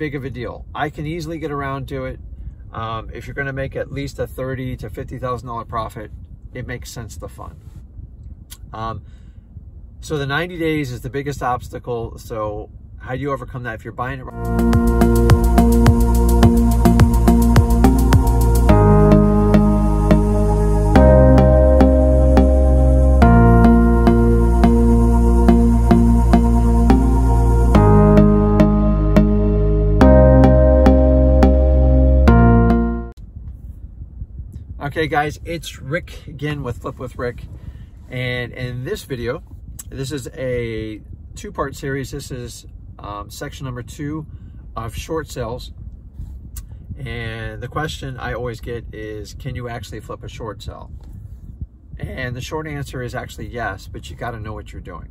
big of a deal. I can easily get around to it. If you're going to make at least a $30,000 to $50,000 profit, it makes sense to fund. So the 90 days is the biggest obstacle. So how do you overcome that if you're buying it right? Okay guys, it's Rick Ginn with Flip with Rick, and in this video, this is a two-part series. This is section number 2 of short sales, and the question I always get is, can you actually flip a short sale? And the short answer is actually yes, but you got to know what you're doing.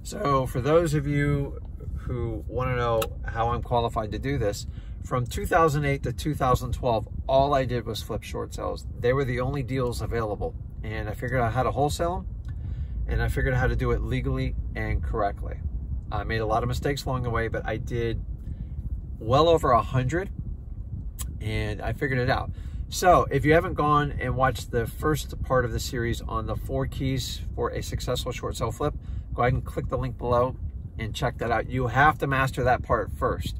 So for those of you who want to know how I'm qualified to do this, from 2008 to 2012, all I did was flip short sales. They were the only deals available, and I figured out how to wholesale them, and I figured out how to do it legally and correctly. I made a lot of mistakes along the way, but I did well over 100, and I figured it out. So if you haven't gone and watched the first part of the series on the 4 keys for a successful short sale flip, go ahead and click the link below and check that out. You have to master that part first.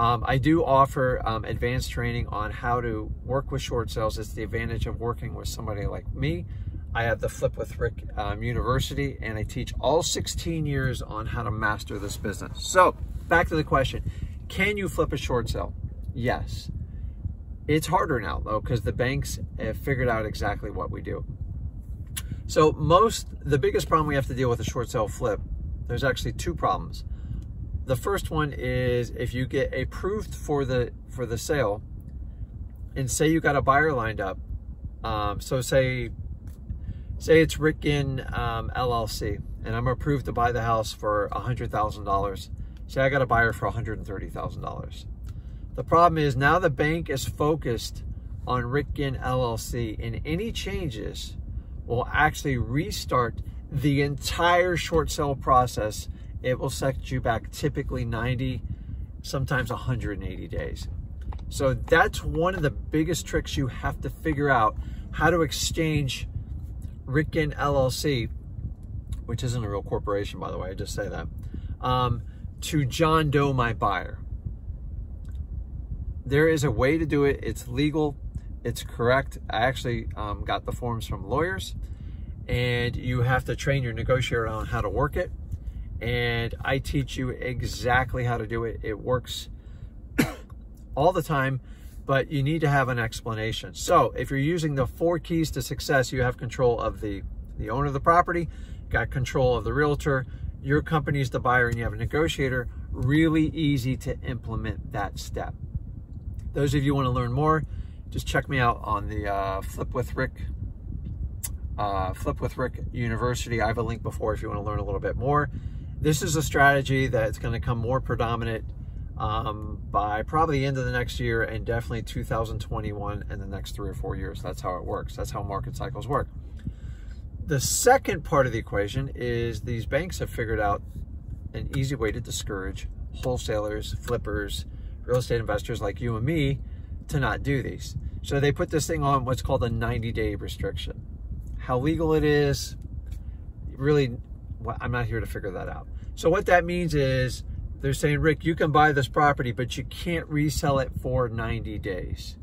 I do offer advanced training on how to work with short sales. It's the advantage of working with somebody like me. I have the Flip with Rick University, and I teach all 16 years on how to master this business. So back to the question, can you flip a short sale? Yes. It's harder now though, because the banks have figured out exactly what we do. So the biggest problem we have to deal with a short sale flip, there's actually 2 problems. The first one is if you get approved for the sale, and say you got a buyer lined up. So say it's Rick and LLC, and I'm approved to buy the house for $100,000. Say I got a buyer for $130,000. The problem is now the bank is focused on Rick Ginn LLC, and any changes will actually restart the entire short sale process. It will set you back typically 90, sometimes 180 days. So that's one of the biggest tricks you have to figure out, how to exchange Rick and LLC, which isn't a real corporation, by the way, I just say that, to John Doe my buyer. There is a way to do it. It's legal. It's correct. I actually got the forms from lawyers, and you have to train your negotiator on how to work it. And I teach you exactly how to do it. It works all the time, but you need to have an explanation. So if you're using the 4 keys to success, you have control of the owner of the property, got control of the realtor, your company's the buyer, and you have a negotiator. Really easy to implement that step. Those of you who want to learn more, just check me out on the Flip with Rick University. I have a link before if you want to learn a little bit more. This is a strategy that's going to become more predominant by probably the end of the next year, and definitely 2021 and the next 3 or 4 years. That's how it works. That's how market cycles work. The second part of the equation is these banks have figured out an easy way to discourage wholesalers, flippers, real estate investors like you and me to not do these. So they put this thing on what's called a 90-day restriction. How legal it is, really, I'm not here to figure that out. So what that means is they're saying, Rick, you can buy this property, but you can't resell it for 90 days.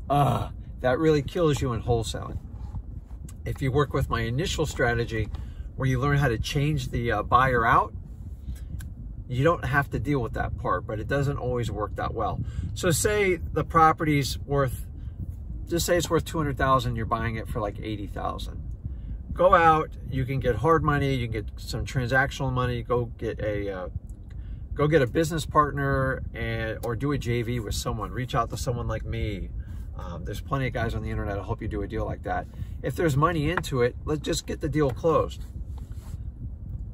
That really kills you in wholesaling. If you work with my initial strategy where you learn how to change the buyer out, you don't have to deal with that part, but it doesn't always work that well. So say the property's worth, just say it's worth $200,000, you're buying it for like $80,000. Go out, you can get hard money, you can get some transactional money, go get a business partner, or do a JV with someone. Reach out to someone like me. There's plenty of guys on the internet. I hope you do a deal like that. If there's money into it, let's just get the deal closed.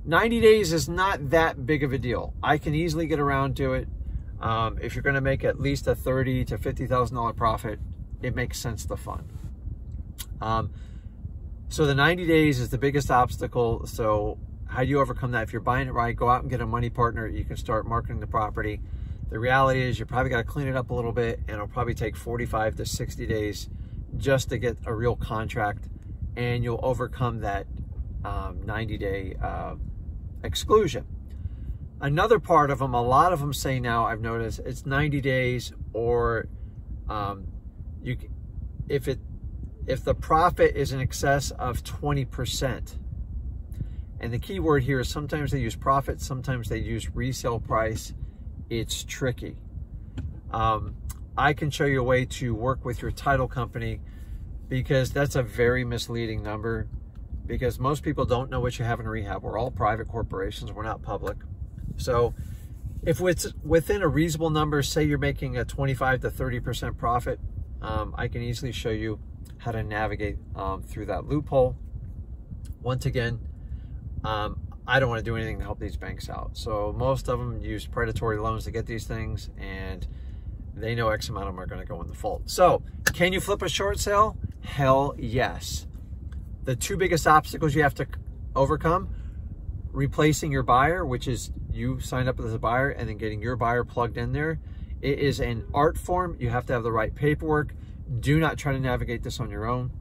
90 days is not that big of a deal. I can easily get around to it. If you're going to make at least a $30,000 to $50,000 profit, it makes sense to fund. So the 90 days is the biggest obstacle. So how do you overcome that? If you're buying it right, go out and get a money partner. You can start marketing the property. The reality is you probably got to clean it up a little bit, and it'll probably take 45 to 60 days just to get a real contract, and you'll overcome that 90-day exclusion. Another part of them, a lot of them say now, I've noticed, it's 90 days, or if the profit is in excess of 20%. And the key word here is sometimes they use profit, sometimes they use resale price. It's tricky. I can show you a way to work with your title company, because that's a very misleading number, because most people don't know what you have in rehab. We're all private corporations, we're not public. So if it's within a reasonable number, say you're making a 25 to 30% profit, I can easily show you how to navigate through that loophole. Once again, I don't want to do anything to help these banks out. So most of them use predatory loans to get these things, and they know X amount of them are going to go in default. So can you flip a short sale? Hell yes. The two biggest obstacles you have to overcome: replacing your buyer, which is you signed up as a buyer, and then getting your buyer plugged in there. It is an art form. You have to have the right paperwork. Do not try to navigate this on your own.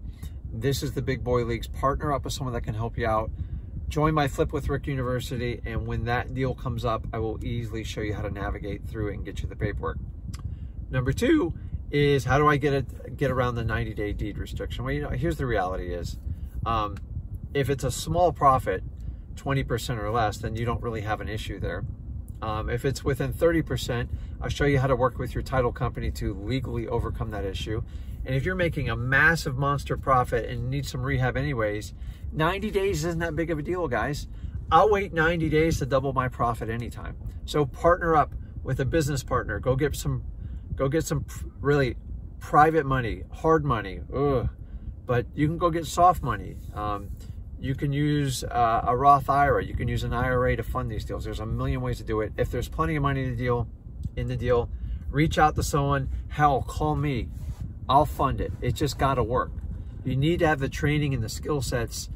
This is the big boy leagues. Partner up with someone that can help you out. Join my Flip with Rick University, and when that deal comes up, I will easily show you how to navigate through it and get you the paperwork. Number two is, how do I get around the 90-day deed restriction? Well, here's the reality is, if it's a small profit, 20% or less, then you don't really have an issue there. If it's within 30%, I'll show you how to work with your title company to legally overcome that issue. And if you're making a massive monster profit and need some rehab anyways, 90 days isn't that big of a deal, guys. I'll wait 90 days to double my profit anytime. So partner up with a business partner. Go get some really private money, hard money. Ugh. But you can go get soft money. You can use a Roth IRA. You can use an IRA to fund these deals. There's a million ways to do it. If there's plenty of money in the deal, reach out to someone. Hell, call me. I'll fund it. It's just got to work. You need to have the training and the skill sets.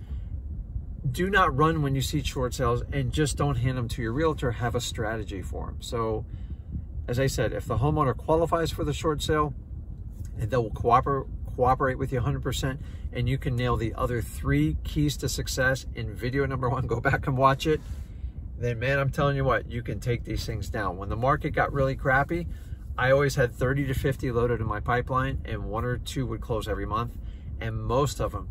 Do not run when you see short sales, and just don't hand them to your realtor. Have a strategy for them. So, as I said, if the homeowner qualifies for the short sale, and they will cooperate with you 100%, and you can nail the other 3 keys to success in video number 1, go back and watch it, then man, I'm telling you what, you can take these things down. When the market got really crappy, I always had 30 to 50 loaded in my pipeline, and 1 or 2 would close every month, and most of them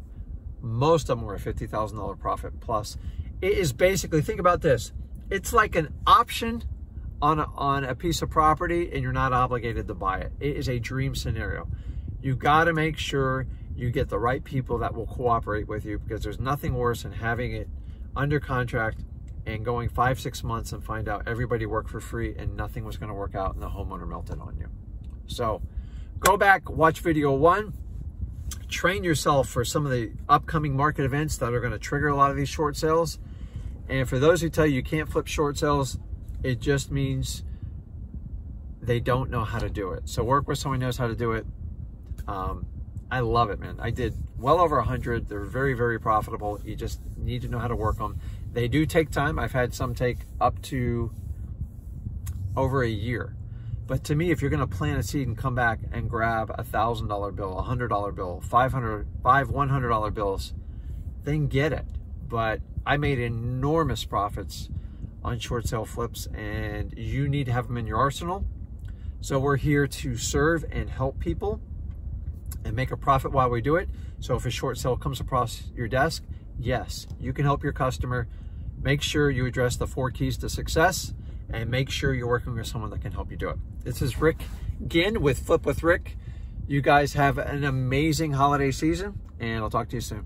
were a $50,000 profit plus. It is basically, think about this, it's like an option on a piece of property, and you're not obligated to buy it. It is a dream scenario. You got to make sure you get the right people that will cooperate with you, because there's nothing worse than having it under contract and going 5-6 months and find out everybody worked for free and nothing was going to work out and the homeowner melted on you. So go back, watch video 1, train yourself for some of the upcoming market events that are going to trigger a lot of these short sales. And for those who tell you can't flip short sales, it just means they don't know how to do it. So work with someone who knows how to do it. I love it, man. I did well over 100. They're very, very profitable. You just need to know how to work them. They do take time. I've had some take up to over a year. But to me, if you're going to plant a seed and come back and grab a $1,000 bill, a $100 bill, five $100 bills, then get it. But I made enormous profits on short sale flips, and you need to have them in your arsenal. So we're here to serve and help people and make a profit while we do it. So if a short sale comes across your desk, yes, you can help your customer. Make sure you address the 4 keys to success, and make sure you're working with someone that can help you do it. This is Rick Ginn with Flip with Rick. You guys have an amazing holiday season, and I'll talk to you soon.